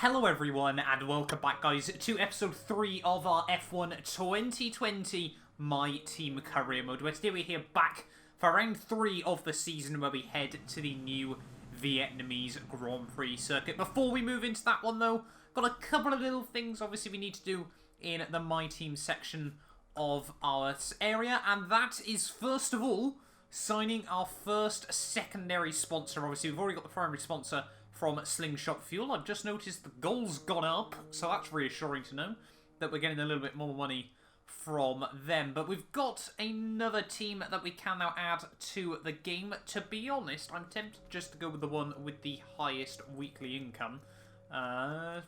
Hello everyone and welcome back guys to episode 3 of our F1 2020 My Team Career Mode, where today we're here back for round 3 of the season where we head to the new Vietnamese Grand Prix circuit. Before we move into that one though, got a couple of little things obviously we need to do in the My Team section of our area, and that is first of all signing our first secondary sponsor. Obviously we've already got the primary sponsor from Slingshot Fuel. I've just noticed the goal's gone up, so that's reassuring to know that we're getting a little bit more money from them. But we've got another team that we can now add to the game. To be honest, I'm tempted just to go with the one with the highest weekly income,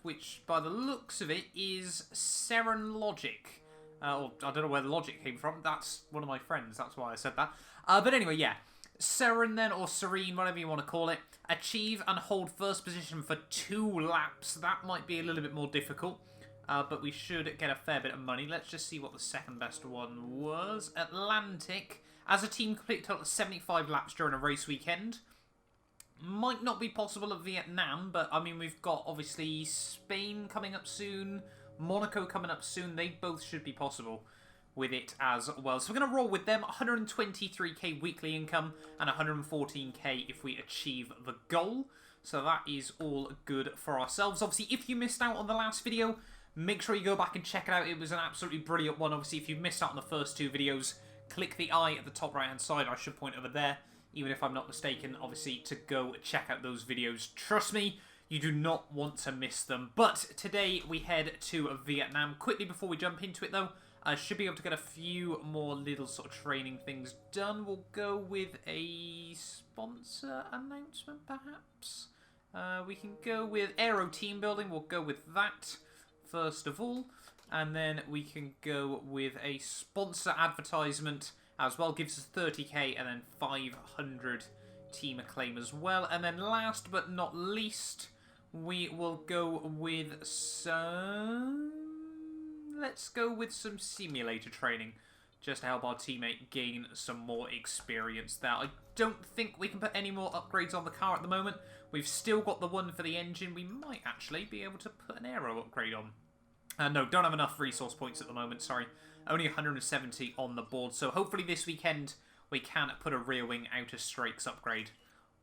which by the looks of it is Seren Logic. Or I don't know where the logic came from. That's one of my friends, that's why I said that. But anyway, yeah. Seren then, or Serene, whatever you want to call it. Achieve and hold first position for 2 laps. That might be a little bit more difficult, but we should get a fair bit of money. Let's just see what the second best one was. Atlantic, as a team, complete a total of 75 laps during a race weekend. Might not be possible at Vietnam, but I mean, we've got obviously Spain coming up soon, Monaco coming up soon. They both should be possible with it as well. So we're going to roll with them. 123k weekly income and 114k if we achieve the goal. So that is all good for ourselves. Obviously, if you missed out on the last video, make sure you go back and check it out. It was an absolutely brilliant one. Obviously, if you've missed out on the first 2 videos, click the eye at the top right hand side. I should point over there, even if I'm not mistaken, obviously, to go check out those videos. Trust me, you do not want to miss them. But today we head to Vietnam. Quickly before we jump into it though, I should be able to get a few more little sort of training things done. We'll go with a sponsor announcement, perhaps. We can go with Aero Team Building. We'll go with that first of all. And then we can go with a sponsor advertisement as well. Gives us 30k and then 500 team acclaim as well. And then last but not least, we will go with some... Let's go with some simulator training, just to help our teammate gain some more experience there. I don't think we can put any more upgrades on the car at the moment. We've still got the one for the engine. We might actually be able to put an aero upgrade on. No, don't have enough resource points at the moment, sorry. Only 170 on the board. So hopefully this weekend we can put a rear wing outer strakes upgrade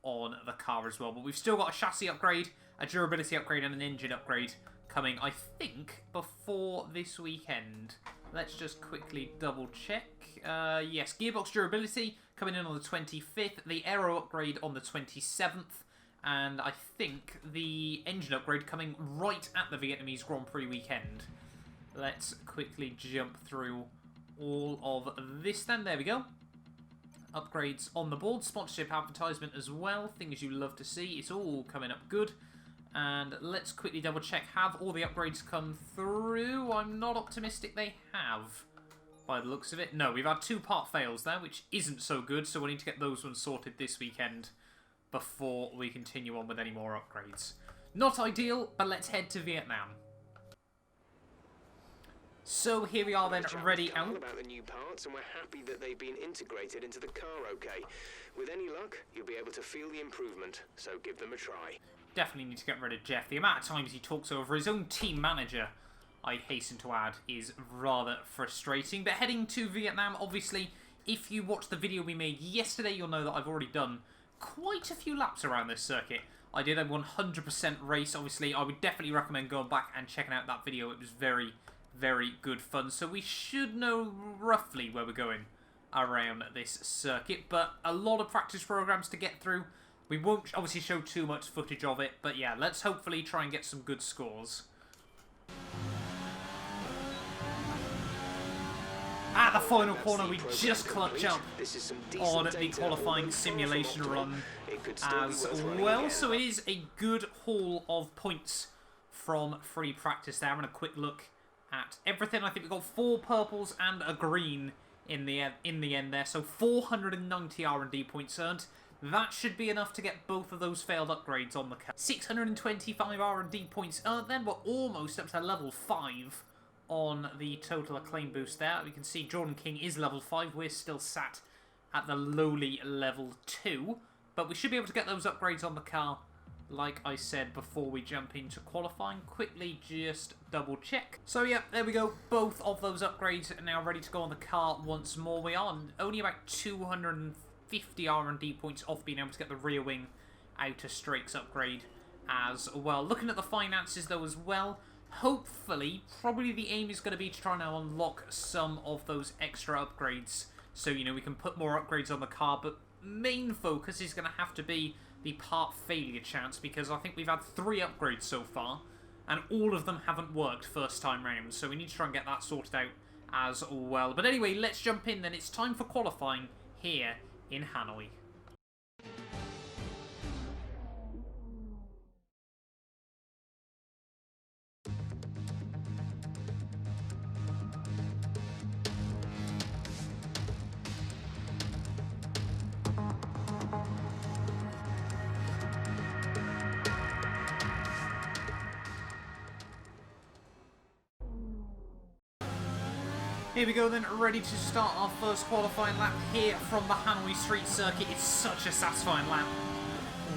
on the car as well. But we've still got a chassis upgrade, a durability upgrade and an engine upgrade coming, I think, before this weekend. Let's just quickly double check. Yes, gearbox durability coming in on the 25th, the aero upgrade on the 27th, and I think the engine upgrade coming right at the Vietnamese Grand Prix weekend. Let's quickly jump through all of this then. There we go. Upgrades on the board, sponsorship advertisement as well, things you love to see. It's all coming up good. And let's quickly double check, have all the upgrades come through? I'm not optimistic they have, by the looks of it. No, we've had 2 part fails there, which isn't so good, so we need to get those ones sorted this weekend before we continue on with any more upgrades. Not ideal, but let's head to Vietnam. So here we are then, ready out. About the new parts, and we're happy that they've been integrated into the car okay. With any luck, you'll be able to feel the improvement, so give them a try. Definitely need to get rid of Jeff. The amount of times he talks over his own team manager, I hasten to add, is rather frustrating. But heading to Vietnam, obviously, if you watched the video we made yesterday, you'll know that I've already done quite a few laps around this circuit. I did a 100% race. Obviously, I would definitely recommend going back and checking out that video. It was very, very good fun. So we should know roughly where we're going around this circuit. But a lot of practice programs to get through. We won't obviously show too much footage of it, but yeah, let's hopefully try and get some good scores. At the final corner, we just clutch up on the qualifying simulation run as well. So it is a good haul of points from free practice there. I'm going to quick look at everything. I think we've got 4 purples and a green in the end there. So 490 R&D points earned. That should be enough to get both of those failed upgrades on the car. 625 R&D points earned then. We're almost up to level 5 on the total acclaim boost there. We can see Jordan King is level 5. We're still sat at the lowly level 2. But we should be able to get those upgrades on the car like I said before we jump into qualifying, quickly just double check. So yeah, there we go. Both of those upgrades are now ready to go on the car once more. We are only about 250 R&D points off being able to get the rear wing outer strakes upgrade as well. Looking at the finances though as well, hopefully, probably the aim is going to be to try and unlock some of those extra upgrades. So, you know, we can put more upgrades on the car, but main focus is going to have to be the part failure chance, because I think we've had 3 upgrades so far, and all of them haven't worked first time round, so we need to try and get that sorted out as well. But anyway, let's jump in then. It's time for qualifying here in Hanoi. Here we go then, ready to start our first qualifying lap here from the Hanoi Street Circuit. It's such a satisfying lap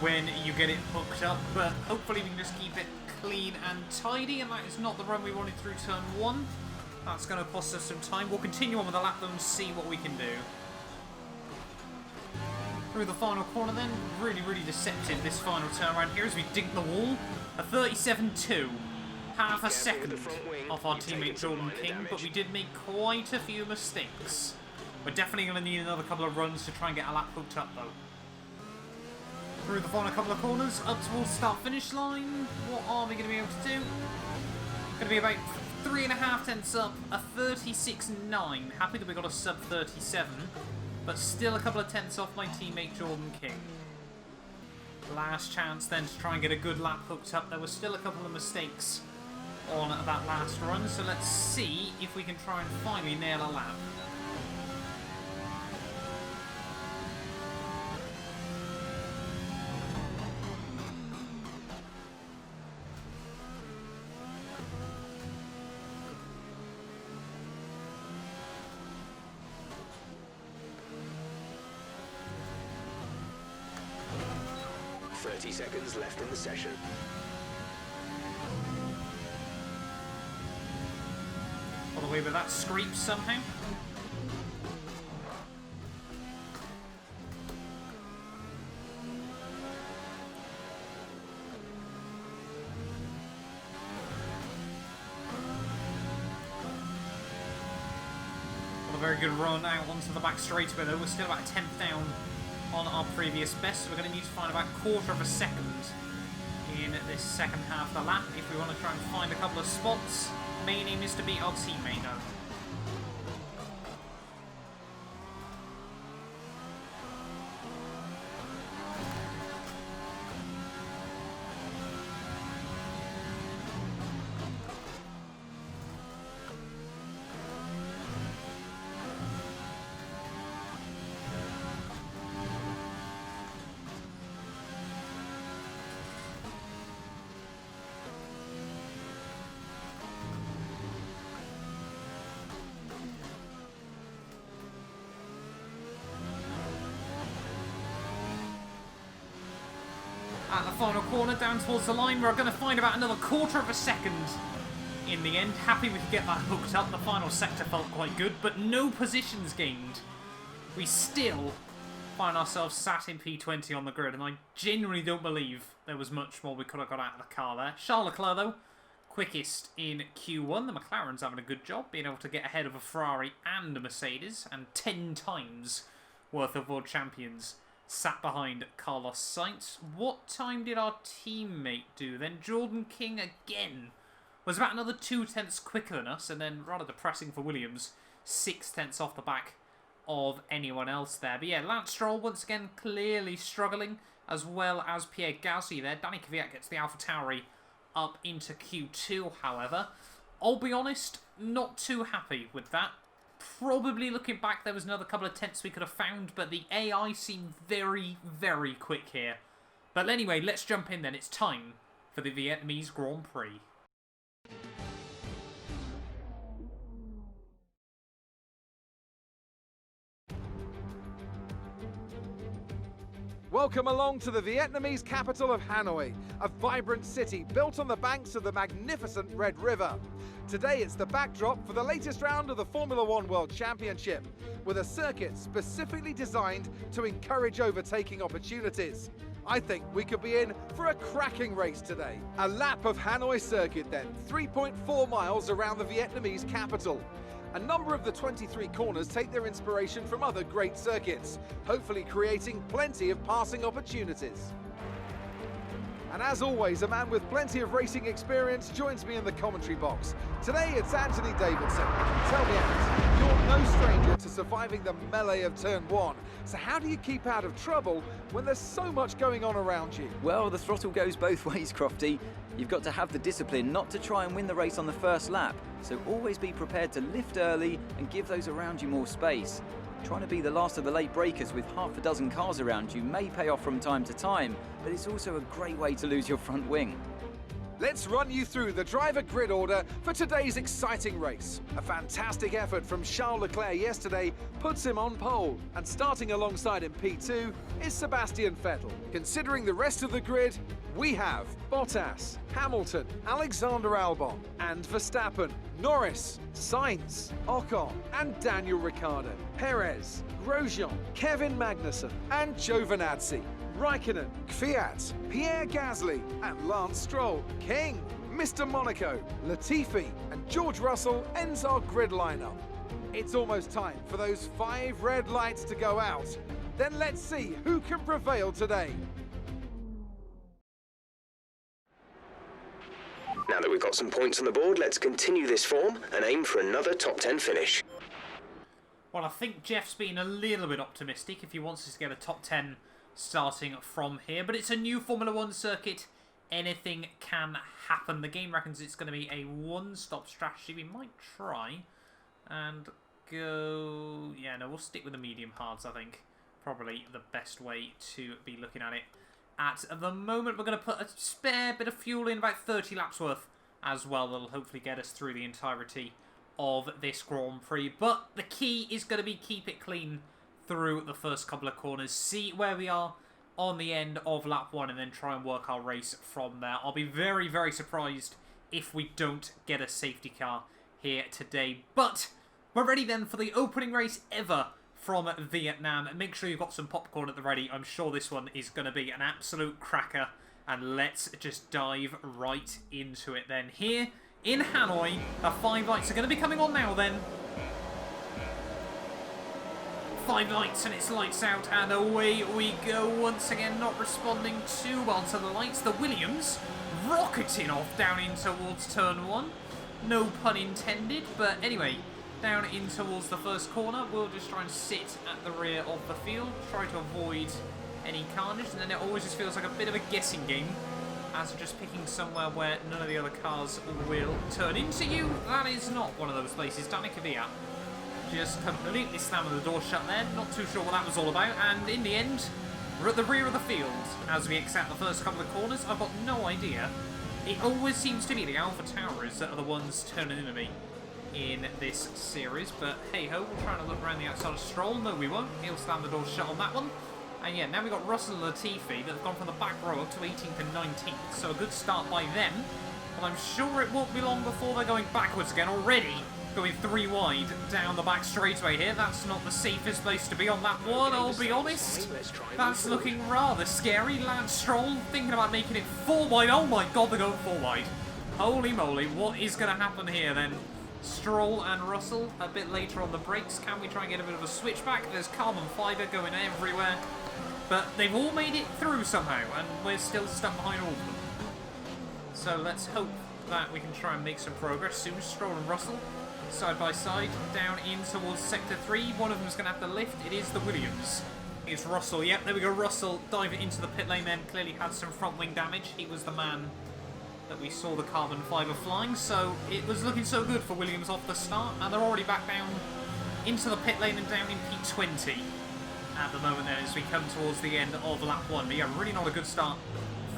when you get it hooked up, but hopefully we can just keep it clean and tidy, and that is not the run we wanted through turn 1. That's going to cost us some time. We'll continue on with the lap though and see what we can do. Through the final corner then, really deceptive this final turn around here as we dig the wall. A 37.2. Half a second off our teammate Jordan King, but we did make quite a few mistakes. We're definitely going to need another couple of runs to try and get a lap hooked up though. Through the final couple of corners, up towards start-finish line. What are we going to be able to do? Going to be about 3.5 tenths up, a 36.9. Happy that we got a sub 37, but still a couple of tenths off my teammate Jordan King. Last chance then to try and get a good lap hooked up. There were still a couple of mistakes on that last run, so let's see if we can try and finally nail a lap. Seconds left in the session. All the way with that screech somehow. Well, a very good run out onto the back straightaway though. We're still about a 10th down on our previous best, so we're going to need to find about a quarter of a second in this second half of the lap if we want to try and find a couple of spots. Main aim is to beat our teammate though. At the final corner, down towards the line, we're going to find about another quarter of a second in the end. Happy we could get that hooked up. The final sector felt quite good, but no positions gained. We still find ourselves sat in P20 on the grid, and I genuinely don't believe there was much more we could have got out of the car there. Charles Leclerc, though, quickest in Q1. The McLaren's having a good job, being able to get ahead of a Ferrari and a Mercedes, and 10 times worth of world champions sat behind Carlos Sainz. What time did our teammate do then? Jordan King again was about another 2 tenths quicker than us, and then rather depressing for Williams, 6 tenths off the back of anyone else there. But yeah, Lance Stroll once again clearly struggling, as well as Pierre Gasly there. Danny Kvyat gets the AlphaTauri up into Q2, however. I'll be honest, not too happy with that. Probably looking back, there was another couple of tenths we could have found, but the AI seemed very quick here. But anyway, let's jump in then. It's time for the Vietnamese Grand Prix. Welcome along to the Vietnamese capital of Hanoi, a vibrant city built on the banks of the magnificent Red River. Today it's the backdrop for the latest round of the Formula One World Championship, with a circuit specifically designed to encourage overtaking opportunities. I think we could be in for a cracking race today. A lap of Hanoi circuit then, 3.4 miles around the Vietnamese capital. A number of the 23 corners take their inspiration from other great circuits, hopefully creating plenty of passing opportunities. And as always, a man with plenty of racing experience joins me in the commentary box. Today it's Anthony Davidson. Tell me, Ant, you're no stranger to surviving the melee of turn one. So how do you keep out of trouble when there's so much going on around you? Well, the throttle goes both ways, Crofty. You've got to have the discipline not to try and win the race on the first lap. So always be prepared to lift early and give those around you more space. Trying to be the last of the late breakers with half a dozen cars around you may pay off from time to time, but it's also a great way to lose your front wing. Let's run you through the driver grid order for today's exciting race. A fantastic effort from Charles Leclerc yesterday puts him on pole, and starting alongside him P2 is Sebastian Vettel. Considering the rest of the grid, we have Bottas, Hamilton, Alexander Albon, and Verstappen, Norris, Sainz, Ocon, and Daniel Ricciardo, Perez, Grosjean, Kevin Magnussen, and Giovinazzi, Raikkonen, Kvyat, Pierre Gasly, and Lance Stroll. King, Mr. Monaco, Latifi, and George Russell ends our grid lineup. It's almost time for those 5 red lights to go out. Then let's see who can prevail today. Now that we've got some points on the board, let's continue this form and aim for another top 10 finish. Well, I think Jeff's been a little bit optimistic if he wants us to get a top 10 starting from here. But it's a new Formula One circuit. Anything can happen. The game reckons it's going to be a one-stop strategy. We might try and go... Yeah, no, we'll stick with the medium hards, I think. Probably the best way to be looking at it. At the moment, we're going to put a spare bit of fuel in, about 30 laps worth as well. That'll hopefully get us through the entirety of this Grand Prix. But the key is going to be keep it clean through the first couple of corners. See where we are on the end of lap 1 and then try and work our race from there. I'll be very, very surprised if we don't get a safety car here today. But we're ready then for the opening race ever from Vietnam. Make sure you've got some popcorn at the ready. I'm sure this one is going to be an absolute cracker. And let's just dive right into it then. Here in Hanoi, the 5 lights are going to be coming on now then. 5 lights and it's lights out and away we go once again. Not responding too well to the lights. The Williams rocketing off down in towards turn 1. No pun intended, but anyway, down in towards the first corner. We'll just try and sit at the rear of the field, try to avoid any carnage, and then it always just feels like a bit of a guessing game as just picking somewhere where none of the other cars will turn into you. That is not one of those places. Danica Kvyat just completely slamming the door shut there. Not too sure what that was all about, and in the end, we're at the rear of the field as we exit the first couple of corners. I've got no idea. It always seems to be the Alpha Tauri's that are the ones turning into me in this series, but hey ho, we're trying to look around the outside of Stroll. No, we won't. He'll slam the door shut on that one. And yeah, now we've got Russell and Latifi that have gone from the back row up to 18th and 19th, so a good start by them. But I'm sure it won't be long before they're going backwards again. Already going 3 wide down the back straightaway here. That's not the safest place to be on that one, I'll be honest. That's looking rather scary. Lance Stroll thinking about making it 4 wide. Oh my god, they're going 4 wide. Holy moly, what is going to happen here then? Stroll and Russell a bit later on the brakes. Can we try and get a bit of a switchback? There's carbon fibre going everywhere. But they've all made it through somehow, and we're still stuck behind all of them. So let's hope that we can try and make some progress soon. Stroll and Russell, side by side, down in towards Sector 3. One of them's going to have to lift. It is the Williams. It's Russell. Yep, there we go. Russell diving into the pit lane then. Clearly had some front wing damage. He was the man that we saw the carbon fibre flying, so it was looking so good for Williams off the start, and they're already back down into the pit lane and down in P20 at the moment then as we come towards the end of lap 1. But yeah, really not a good start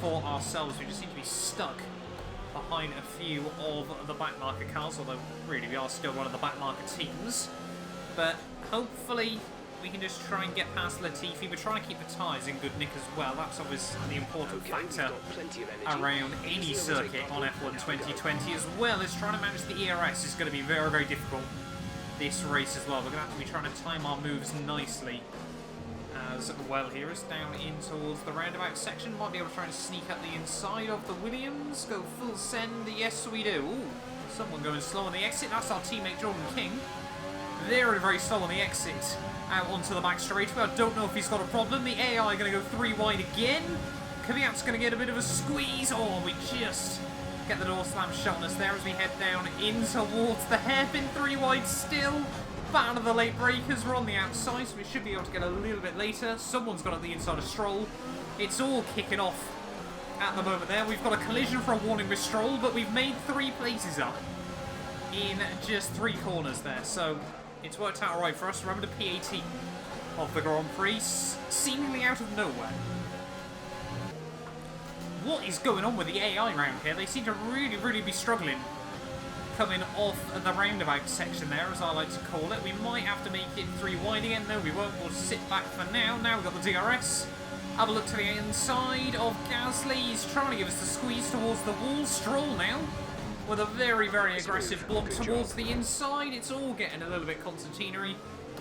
for ourselves. We just seem to be stuck behind a few of the back marker cars, although really we are still one of the back marker teams. But hopefully we can just try and get past Latifi. We're trying to keep the tyres in good nick as well. That's obviously the important factor around any circuit on F1 2020, as well as trying to manage the ERS is going to be very, very difficult this race as well. We're going to have to be trying to time our moves nicely as well here. Is down in towards the roundabout section. Might be able to try and sneak up the inside of the Williams. Go full send. Yes, we do. Ooh, someone going slow on the exit. That's our teammate Jordan King. Very, very slow on the exit out onto the back straightaway. I don't know if he's got a problem. The AI going to go 3 wide again. Kvyat's going to get a bit of a squeeze. Oh, we just get the door slam shot on us there as we head down in towards the hairpin. 3 wide still. Battle of the late breakers. We're on the outside, so we should be able to get a little bit later. Someone's got at the inside of Stroll. It's all kicking off at the moment there. We've got a collision for a warning with Stroll, but we've made 3 places up in just 3 corners there. So it's worked out alright for us. Remember the P18 of the Grand Prix, seemingly out of nowhere. What is going on with the AI around here? They seem to really, really be struggling coming off the roundabout section there, as I like to call it. We might have to make it 3 wide again. No, we won't. We'll sit back for now. Now we've got the DRS. Have a look to the inside of Gasly. He's trying to give us the squeeze towards the wall. Stroll now with a very, very aggressive block towards the inside. It's all getting a little bit concertinery.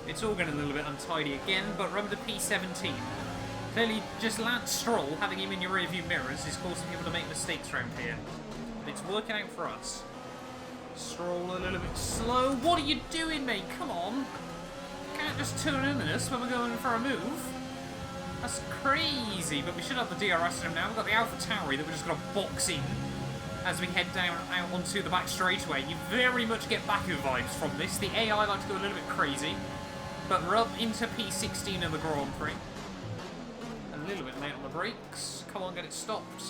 It's all getting a little bit untidy again, but remember the P17. Clearly, just Lance Stroll, having him in your rearview mirrors, is causing people to make mistakes around here. But it's working out for us. Stroll a little bit slow. What are you doing, mate? Come on. Can't just turn in on us when we're going for a move. That's crazy, but we should have the DRS in him now. We've got the Alpha Tauri that we're just going to box in as we head down out onto the back straightaway. You very much get Baku vibes from this. The AI like to go a little bit crazy, but we're up into P16 in the Grand Prix. A little bit late on the brakes. Come on, get it stopped.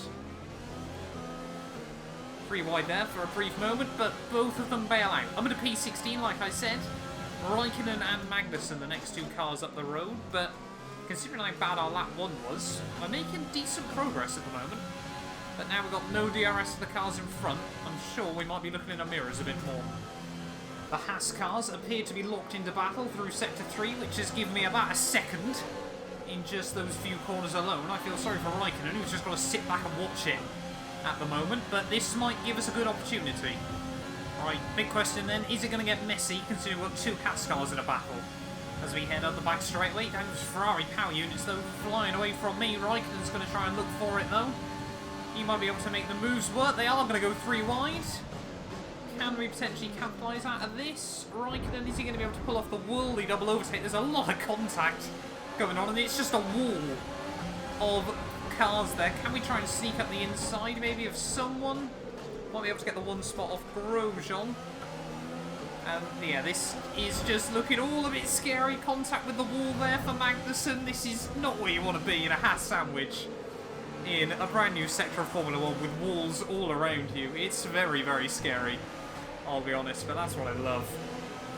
3 wide there for a brief moment, but both of them bail out. I'm at a P16, like I said. Raikkonen and Magnussen, the next 2 cars up the road, but considering how bad our lap 1 was, we're making decent progress at the moment. But now we've got no DRS to the cars in front. I'm sure we might be looking in our mirrors a bit more. The Haas cars appear to be locked into battle through Sector 3, which has given me about a second in just those few corners alone. I feel sorry for Raikkonen, who's just got to sit back and watch it at the moment, but this might give us a good opportunity. Alright, big question then, is it going to get messy considering we've got 2 Haas cars in a battle? As we head up the back straightaway, down to Ferrari power units though, flying away from me. Raikkonen's going to try and look for it though. He might be able to make the moves work. They are going to go 3 wide. Can we potentially capitalise out of this? Raikkonen, is he going to be able to pull off the whirly double overtake? There's a lot of contact going on, and it's just a wall of cars there. Can we try and sneak up the inside maybe of someone? Might be able to get the 1 spot off Grosjean. And yeah, this is just looking all a bit scary. Contact with the wall there for Magnussen. This is not where you want to be in a Haas sandwich in a brand new sector of Formula 1 with walls all around you. It's very, very scary, I'll be honest, but that's what I love.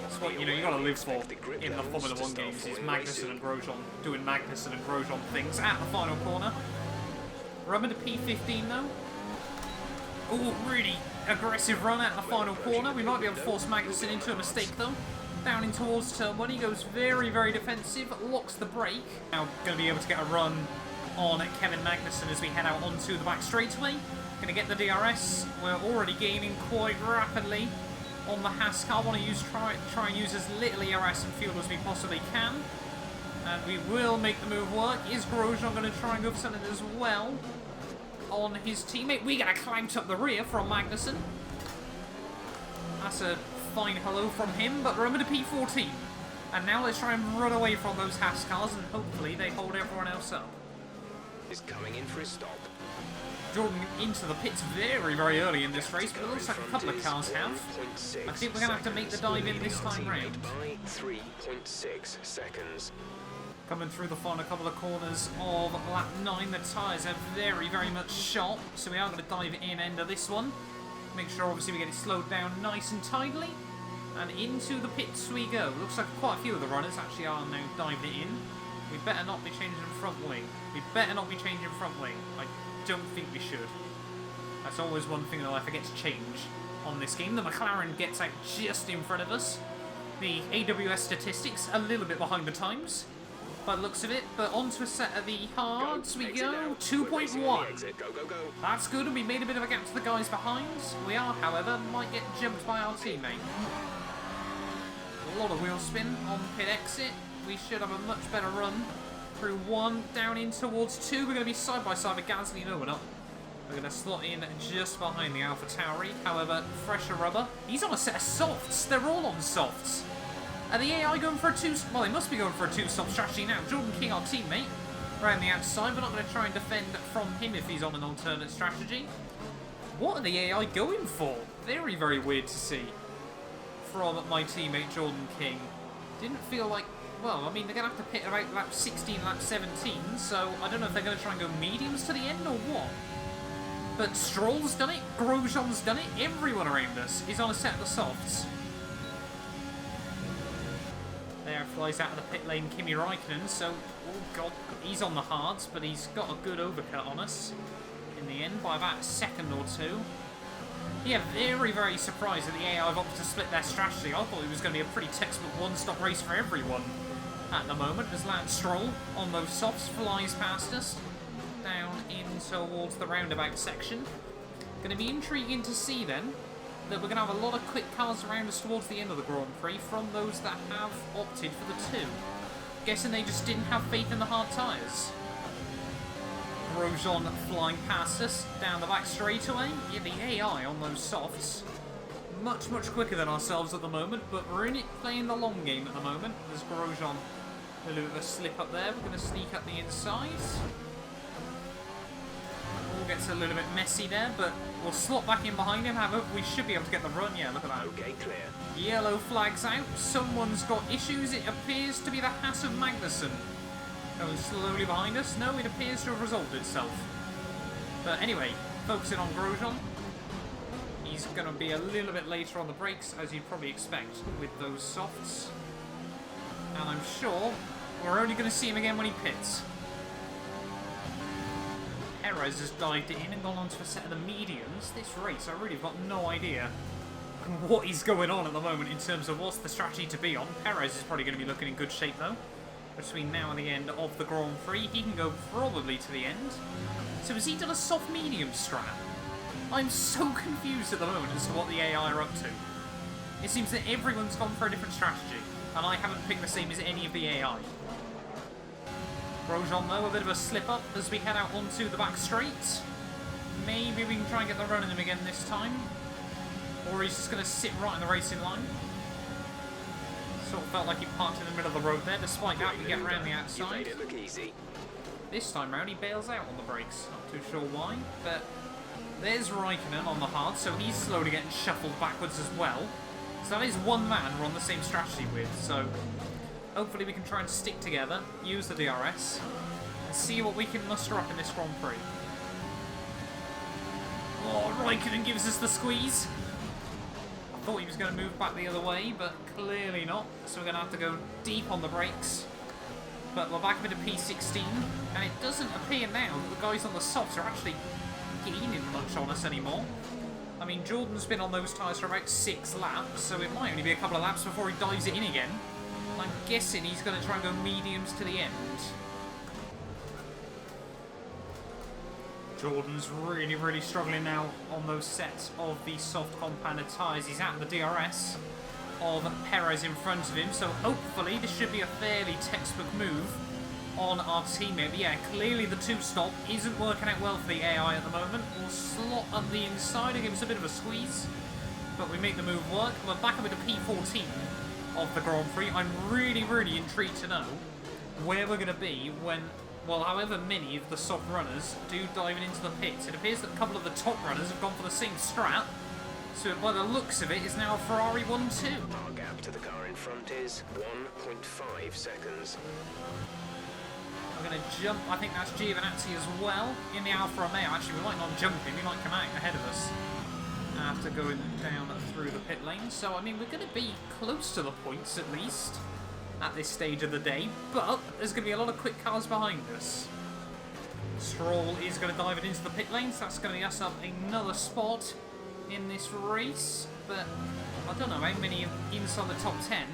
That's what, you know, you got to live for in the Formula 1 games, is Magnussen and Grosjean doing Magnussen and Grosjean things at the final corner. Remember the P15 though? Oh, really aggressive run at the final corner. We might be able to force Magnussen into a mistake though. Down in towards turn 1, he goes very, very defensive, locks the brake. Now going to be able to get a run on Kevin Magnussen as we head out onto the back straightaway. Going to get the DRS. We're already gaining quite rapidly on the Haas car. Want to try and use as little ERS and fuel as we possibly can. And we will make the move work. Is Grosjean going to try and go for something as well on his teammate? We're going to climb up the rear from Magnussen. That's a fine hello from him, but remember the P14. And now let's try and run away from those Haas cars, and hopefully they hold everyone else up. Is coming in for a stop. Jordan into the pits very, very early in this race, but it looks like a couple of cars have. I think we're going to have to make the dive in this time round. By 3.6 seconds. Coming through the final couple of corners of lap 9, the tyres are very, very much shot, so we are going to dive in end of this one. Make sure obviously we get it slowed down nice and tidily. And into the pits we go. Looks like quite a few of the runners actually are now dived it in. We better not be changing front wing. We better not be changing front wing. I don't think we should. That's always one thing that I forget to change on this game. The McLaren gets out just in front of us. The AWS statistics a little bit behind the times, by the looks of it, but onto a set of the hards we go. 2.1. Go, go, go. That's good, and we made a bit of a gap to the guys behind. We are, however, might get jumped by our teammate. A lot of wheel spin on pit exit. We should have a much better run through 1, down in towards 2. We're going to be side by side with Gasly. No, we're not. We're going to slot in just behind the Alpha Tauri. However, fresher rubber. He's on a set of softs. They're all on softs. Are the AI going for a 2... Well, they must be going for a 2-stop strategy now. Jordan King, our teammate, around the outside. We're not going to try and defend from him if he's on an alternate strategy. What are the AI going for? Very, very weird to see from my teammate Jordan King. Didn't feel like... Well, I mean, they're going to have to pit about lap 16, lap 17, so I don't know if they're going to try and go mediums to the end or what. But Stroll's done it, Grosjean's done it, everyone around us is on a set of the softs. There flies out of the pit lane Kimi Räikkönen, so, oh god, he's on the hards, but he's got a good overcut on us in the end by about a second or two. Yeah, very, very surprised that the AI have opted to split their strategy. I thought it was going to be a pretty textbook one-stop race for everyone at the moment, as Lance Stroll on those softs flies past us down in towards the roundabout section. Going to be intriguing to see then that we're going to have a lot of quick cars around us towards the end of the Grand Prix from those that have opted for the 2. Guessing they just didn't have faith in the hard tyres. Grosjean flying past us down the back straightaway. Yeah, the AI on those softs. Much, much quicker than ourselves at the moment, but we're in it playing the long game at the moment. There's Grosjean, a little bit of a slip up there. We're going to sneak up the inside. All gets a little bit messy there, but we'll slot back in behind him. However, we should be able to get the run. Yeah, look at that. Okay, clear. Yellow flags out. Someone's got issues. It appears to be the Haas of Magnussen. Going slowly behind us. No, it appears to have resolved itself. But anyway, focusing on Grosjean. He's going to be a little bit later on the brakes, as you'd probably expect with those softs. And I'm sure we're only going to see him again when he pits. Perez has dived it in and gone on to a set of the mediums. This race, I really have got no idea what is going on at the moment in terms of what's the strategy to be on. Perez is probably going to be looking in good shape though. Between now and the end of the Grand Prix, he can go probably to the end. So has he done a soft medium strat? I'm so confused at the moment as to what the AI are up to. It seems that everyone's gone for a different strategy, and I haven't picked the same as any of the AI. Grosjean though, a bit of a slip up as we head out onto the back straight. Maybe we can try and get the run in him again this time. Or he's just going to sit right in the racing line. Sort of felt like he parked in the middle of the road there. Despite that, we get around the outside. You made it look easy. This time round, he bails out on the brakes. Not too sure why, but there's Räikkönen on the hard, so he's slowly getting shuffled backwards as well. So that is one man we're on the same strategy with. So hopefully we can try and stick together, use the DRS, and see what we can muster up in this Grand Prix. Oh, Räikkönen gives us the squeeze. I thought he was going to move back the other way, but clearly not. So we're going to have to go deep on the brakes. But we're back up into P16, and it doesn't appear now that the guys on the softs are actually gaining much on us anymore. I mean, Jordan's been on those tyres for about 6 laps, so it might only be a couple of laps before he dives it in again. I'm guessing he's going to try and go mediums to the end. Jordan's really, really struggling now on those sets of the soft compounded tyres. He's out of the DRS of Perez in front of him, so hopefully this should be a fairly textbook move on our teammate. But yeah, clearly the 2-stop isn't working out well for the AI at the moment. We'll slot up the inside and give us a bit of a squeeze, but we make the move work. We're back up into P14 of the Grand Prix. I'm really, really intrigued to know where we're going to be when, well, however many of the soft runners do dive into the pits. It appears that a couple of the top runners have gone for the same strat, so by the looks of it, is now Ferrari 1-2. Our gap to the car in front is 1.5 seconds. I'm going to jump, I think that's Giovinazzi as well, in the Alfa Romeo. Actually, we might not jump him, he might come out ahead of us after going down through the pit lane. So, I mean, we're going to be close to the points, at least, at this stage of the day. But there's going to be a lot of quick cars behind us. Stroll is going to dive it into the pit lane, so that's going to be us up another spot. in this race, but I don't know how many inside the top 10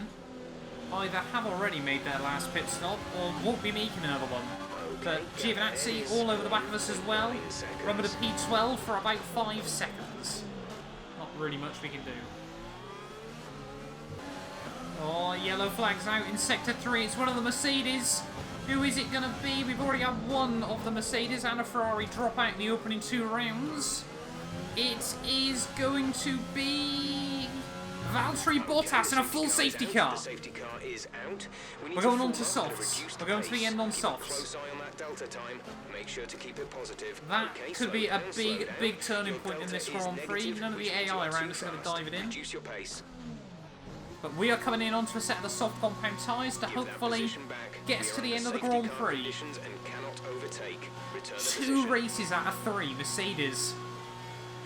either have already made their last pit stop or won't be making another one. But Giovinazzi all over the back of us as well. Remember the P12 for about 5 seconds. Not really much we can do. Oh, yellow flag's out in Sector 3. It's one of the Mercedes. Who is it going to be? We've already had one of the Mercedes and a Ferrari drop out in the opening 2 rounds. It is going to be Valtteri Bottas in a full safety car. We're going on to softs. We're going to the end on softs. That could be a big turning point in this Grand Prix. None of the AI around us are going to dive it in. But we are coming in onto a set of the soft compound tyres to hopefully get us to the end of the Grand Prix. 2 races out of 3, Mercedes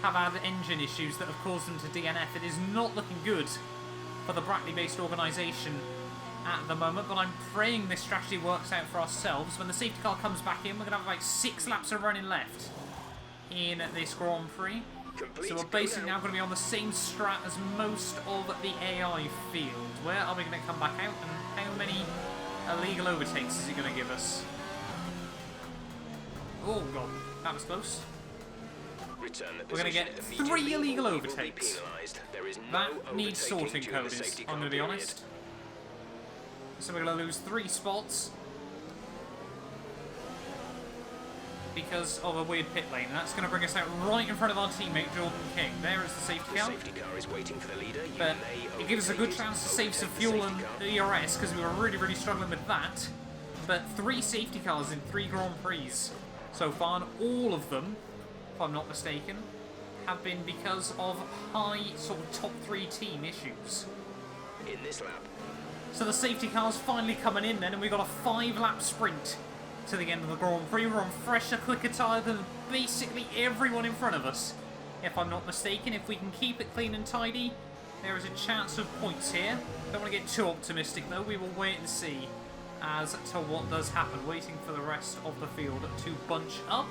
have had engine issues that have caused them to DNF. It is not looking good for the Brackley-based organisation at the moment, but I'm praying this strategy works out for ourselves. When the safety car comes back in, we're going to have like 6 laps of running left in this Grand Prix. So we're basically now going to be on the same strat as most of the AI field. Where are we going to come back out, and how many illegal overtakes is it going to give us? Oh god, that was close. We're going to get 3 illegal overtakes. That needs sorting, coders, I'm going to be honest. So we're going to lose 3 spots because of a weird pit lane. That's going to bring us out right in front of our teammate Jordan King. There is the safety car. But it gives us a good chance to save some fuel and ERS because we were really struggling with that. But 3 safety cars in 3 Grand Prix so far, and all of them, if I'm not mistaken, have been because of high sort of top 3 team issues. In this lap. So the safety car's finally coming in then, and we've got a 5-lap sprint to the end of the Grand Prix. We're on fresher, quicker tyre than basically everyone in front of us. If I'm not mistaken, if we can keep it clean and tidy, there is a chance of points here. Don't want to get too optimistic though. We will wait and see as to what does happen. Waiting for the rest of the field to bunch up.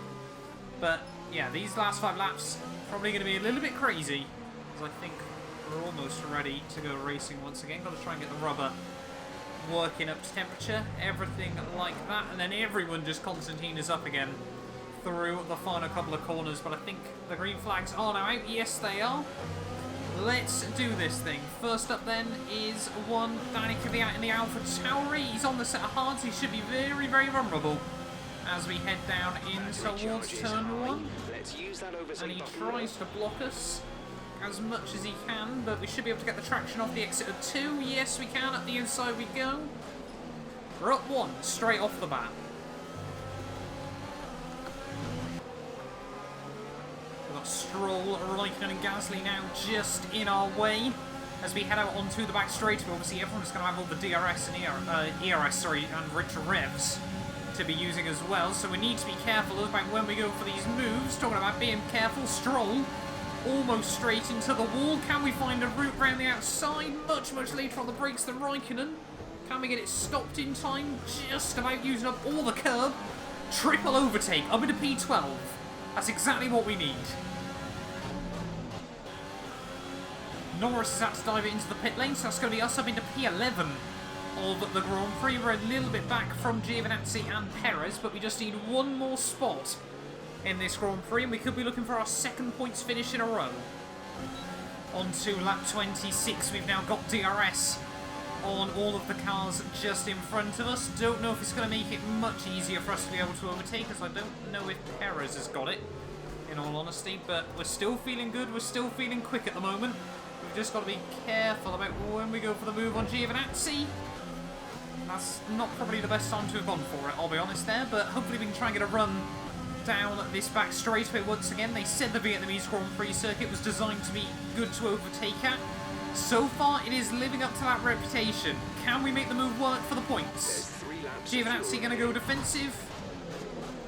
But yeah, these last 5 laps probably going to be a little bit crazy, because I think we're almost ready to go racing once again. Got to try and get the rubber working up to temperature, everything like that, and then everyone just Constantine is up again through the final couple of corners. But I think the green flags are now out. Yes, they are. Let's do this thing. First up then is one Danny Kvyat in the Alpha Tauri. He's on the set of hards. He should be very vulnerable as we head down in towards turn 1. And he tries to block us as much as he can, but we should be able to get the traction off the exit of 2. Yes, we can. Up the inside we go. We're up 1 straight off the bat. We've got Stroll, Raikkonen and Gasly now just in our way as we head out onto the back straightaway. Obviously, everyone's going to have all the DRS and ERS, and rich revs to be using as well, so we need to be careful about when we go for these moves. Talking about being careful, Stroll almost straight into the wall. Can we find a route round the outside? Much later on the brakes than Raikkonen. Can we get it stopped in time? Just about using up all the curb. Triple overtake up into P12. That's exactly what we need. Norris has had to dive it into the pit lane, so that's going to be us up into P11 of the Grand Prix. We're a little bit back from Giovinazzi and Perez, but we just need 1 more spot in this Grand Prix, and we could be looking for our 2nd points finish in a row. On to lap 26, we've now got DRS on all of the cars just in front of us. Don't know if it's going to make it much easier for us to be able to overtake, as I don't know if Perez has got it, in all honesty, but we're still feeling good, we're still feeling quick at the moment. We've just got to be careful about when we go for the move on Giovinazzi. That's not probably the best time to have gone for it, I'll be honest there, but hopefully we can try and get a run down this back straightaway once again. They said the Vietnamese Grand Prix circuit was designed to be good to overtake at. So far, it is living up to that reputation. Can we make the move work for the points? Giovinazzi going to go defensive.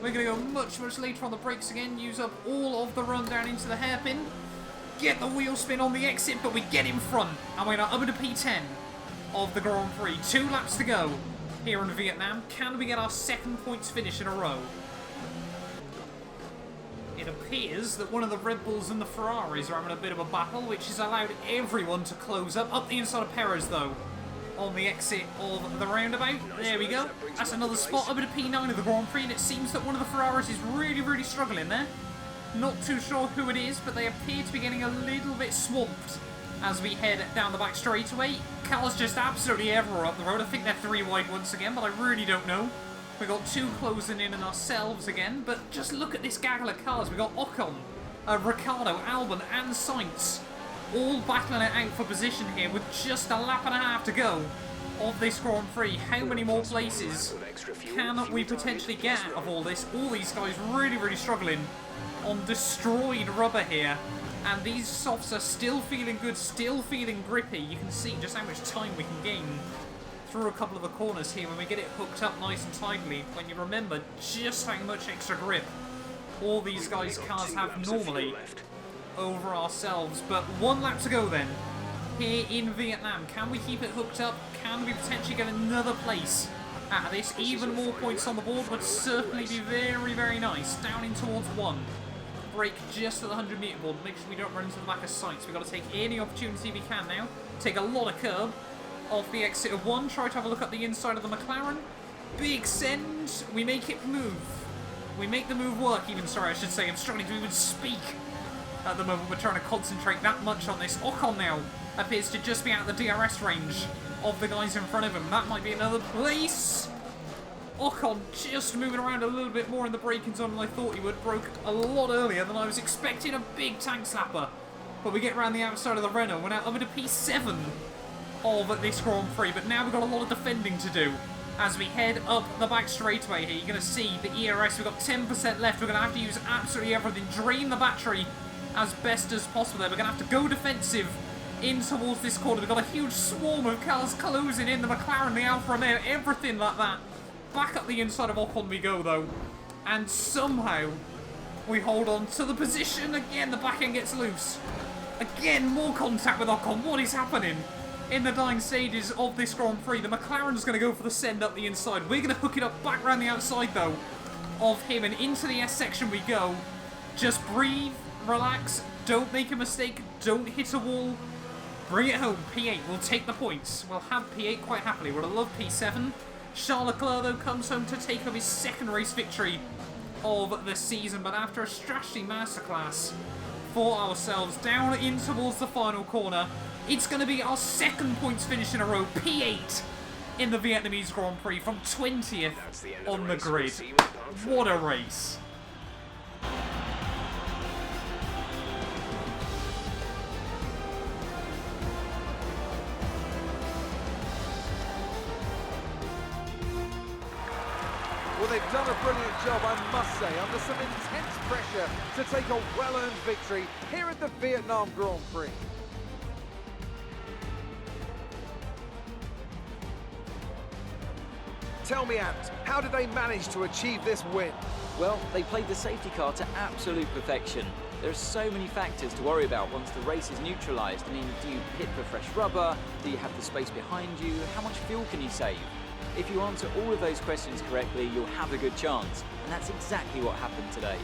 We're going to go much later on the brakes again, use up all of the run down into the hairpin. Get the wheel spin on the exit, but we get in front. And we're now up into P10 of the Grand Prix. 2 laps to go here in Vietnam. Can we get our 2nd points finish in a row? It appears that one of the Red Bulls and the Ferraris are having a bit of a battle, which has allowed everyone to close up the inside of Perez though, on the exit of the roundabout. There we go. That's another spot, a bit of P9 of the Grand Prix, and it seems that one of the Ferraris is really struggling there. Not too sure who it is, but they appear to be getting a little bit swamped as we head down the back straightaway. Cars just absolutely everywhere up the road. I think they're 3 wide once again, but I really don't know. We got 2 closing in and ourselves again, but just look at this gaggle of cars. We got Ocon, Ricciardo, Albon, and Sainz all battling it out for position here with just a lap and a half to go of this Grand Prix. How many more places can we potentially get out of all this? All these guys really struggling on destroyed rubber here, and these softs are still feeling good, still feeling grippy. You can see just how much time we can gain through a couple of the corners here when we get it hooked up nice and tidily, when you remember just how much extra grip all these guys' cars have normally over ourselves. But 1 lap to go then here in Vietnam. Can we keep it hooked up? Can we potentially get another place out of this? Even more points on the board would certainly be very nice. Down in towards 1. Brake just at the 100-metre board. Make sure we don't run into the back of Sainz. We've got to take any opportunity we can now. Take a lot of curb off the exit of 1. Try to have a look at the inside of the Mclaren. Big send. We make it move. We make the move work even. Sorry, I should say. I'm struggling to even speak at the moment. We're trying to concentrate that much on this. Ocon now appears to just be out of the DRS range of the guys in front of him. That might be another place. Ocon just moving around a little bit more in the braking zone than I thought he would. Broke a lot earlier than I was expecting. A big tank slapper. But we get around the outside of the Renault. We're now up into P7 of this Grand Prix, but now we've got a lot of defending to do as we head up the back straightaway here. You're going to see the ERS, we've got 10% left. We're going to have to use absolutely everything, drain the battery as best as possible there. We're going to have to go defensive in towards this corner. We've got a huge swarm of cars closing in, the McLaren, the Alfa Romeo, everything like that. Back up the inside of Ocon we go though, and somehow we hold on to the position. Again, the back end gets loose. Again, more contact with Ocon. What is happening in the dying stages of this Grand Prix? The McLaren's going to go for the send up the inside. We're going to hook it up back around the outside, though, of him. And into the S section we go. Just breathe, relax, don't make a mistake, don't hit a wall. Bring it home. P8 will take the points. We'll have P8 quite happily. We'll love P7. Charles Leclerc, though, comes home to take home his 2nd race victory of the season. But after a strategy masterclass for ourselves, down in towards the final corner, it's going to be our 2nd points finish in a row. P8 in the Vietnamese Grand Prix from 20th on the grid. What a race. Well, they've done a brilliant job, I must say, under some intense pressure to take a well-earned victory here at the Vietnam Grand Prix. Tell me, Ant, how did they manage to achieve this win? Well, they played the safety car to absolute perfection. There are so many factors to worry about once the race is neutralised. I mean, do you pit for fresh rubber? Do you have the space behind you? How much fuel can you save? If you answer all of those questions correctly, you'll have a good chance. And that's exactly what happened today.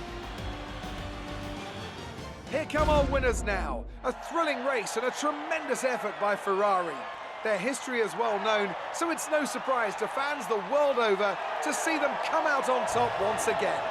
Here come our winners now. A thrilling race and a tremendous effort by Ferrari. Their history is well known, so it's no surprise to fans the world over to see them come out on top once again.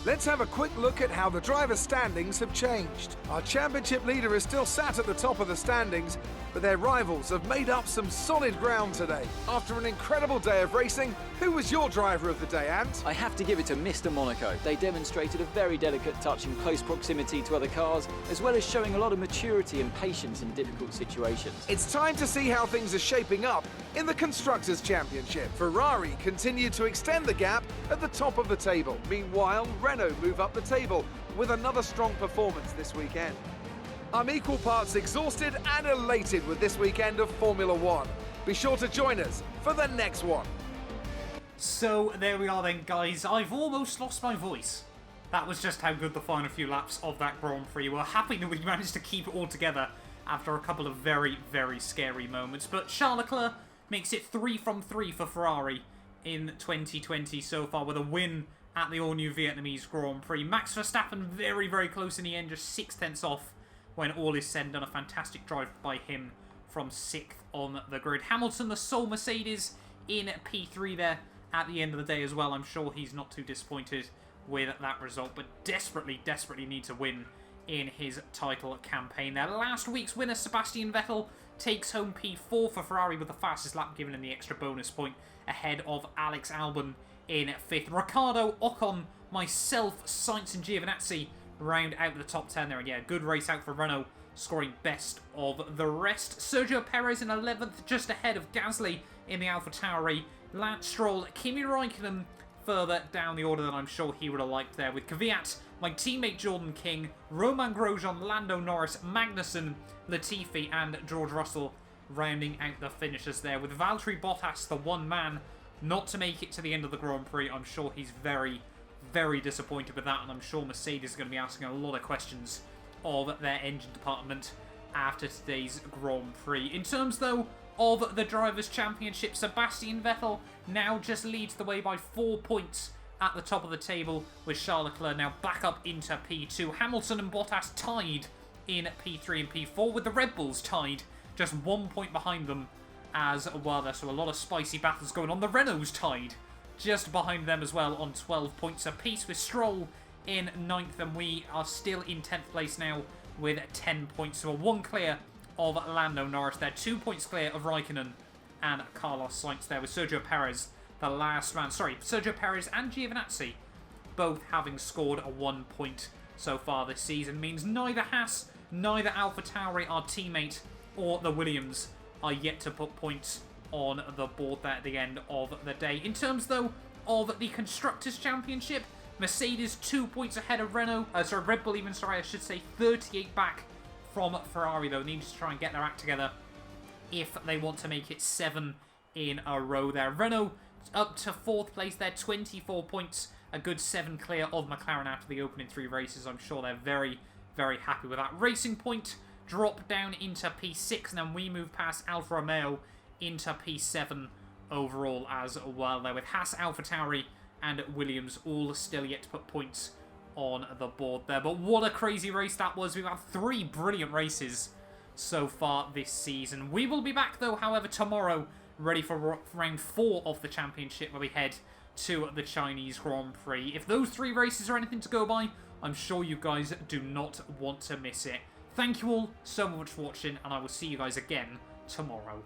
Let's have a quick look at how the driver standings have changed. Our championship leader is still sat at the top of the standings, but their rivals have made up some solid ground today. After an incredible day of racing, who was your driver of the day, Ant? I have to give it to Mr. Monaco. They demonstrated a very delicate touch in close proximity to other cars, as well as showing a lot of maturity and patience in difficult situations. It's time to see how things are shaping up in the Constructors' Championship. Ferrari continue to extend the gap at the top of the table. Meanwhile, Renault move up the table with another strong performance this weekend. I'm equal parts exhausted and elated with this weekend of Formula One. Be sure to join us for the next one. So there we are then, guys. I've almost lost my voice. That was just how good the final few laps of that Grand Prix were. Happy that we managed to keep it all together after a couple of very, very scary moments. But Charles Leclerc makes it 3 from 3 for Ferrari in 2020 so far, with a win at the all-new Vietnamese Grand Prix. Max Verstappen very, very close in the end, just 6/10 off when all is said and done. A fantastic drive by him from 6th on the grid. Hamilton, the sole Mercedes, in P3 there at the end of the day as well. I'm sure he's not too disappointed with that result, but desperately, desperately needs a win in his title campaign there. Last week's winner, Sebastian Vettel, takes home P4 for Ferrari with the fastest lap, giving him the extra bonus point ahead of Alex Albon in 5th. Ricciardo, Ocon, myself, Sainz and Giovinazzi round out the top 10 there. And yeah, good race out for Renault, scoring best of the rest. Sergio Perez in 11th, just ahead of Gasly in the AlphaTauri. Lance Stroll, Kimi Räikkönen further down the order than I'm sure he would have liked there, with Kvyat, my teammate Jordan King, Romain Grosjean, Lando Norris, Magnussen, Latifi and George Russell rounding out the finishers there, with Valtteri Bottas, the one man not to make it to the end of the Grand Prix. I'm sure he's very, very disappointed with that, and I'm sure Mercedes is going to be asking a lot of questions of their engine department after today's Grand Prix. In terms, though, of the Drivers' Championship, Sebastian Vettel now just leads the way by 4 points at the top of the table, with Charles Leclerc now back up into P2. Hamilton and Bottas tied in P3 and P4, with the Red Bulls tied just 1 point behind them as well. So a lot of spicy battles going on. The Renaults tied just behind them as well on 12 points apiece, with Stroll in 9th, and we are still in 10th place now with 10 points. So a 1 clear of Lando Norris there, 2 points clear of Raikkonen and Carlos Sainz there, with Sergio Perez the last man. Sorry, Sergio Perez and Giovinazzi both having scored a 1 point so far this season. Means neither Haas, neither AlphaTauri, our teammate, or the Williams are yet to put points on the board there at the end of the day. In terms, though, of the Constructors' Championship, Mercedes 2 points ahead of Red Bull even, I should say, 38 back from Ferrari, though. Need to try and get their act together if they want to make it 7 in a row there. Renault up to 4th place there, 24 points, a good 7 clear of McLaren after the opening 3 races. I'm sure they're very, very happy with that. Racing Point drop down into P6, and then we move past Alfa Romeo into P7 overall as well there, with Haas, AlphaTauri and Williams all still yet to put points on the board there. But what a crazy race that was. We've had 3 brilliant races so far this season. We will be back, though, however, tomorrow, ready for round 4 of the championship, where we head to the Chinese Grand Prix. If those 3 races are anything to go by, I'm sure you guys do not want to miss it. Thank you all so much for watching, and I will see you guys again tomorrow.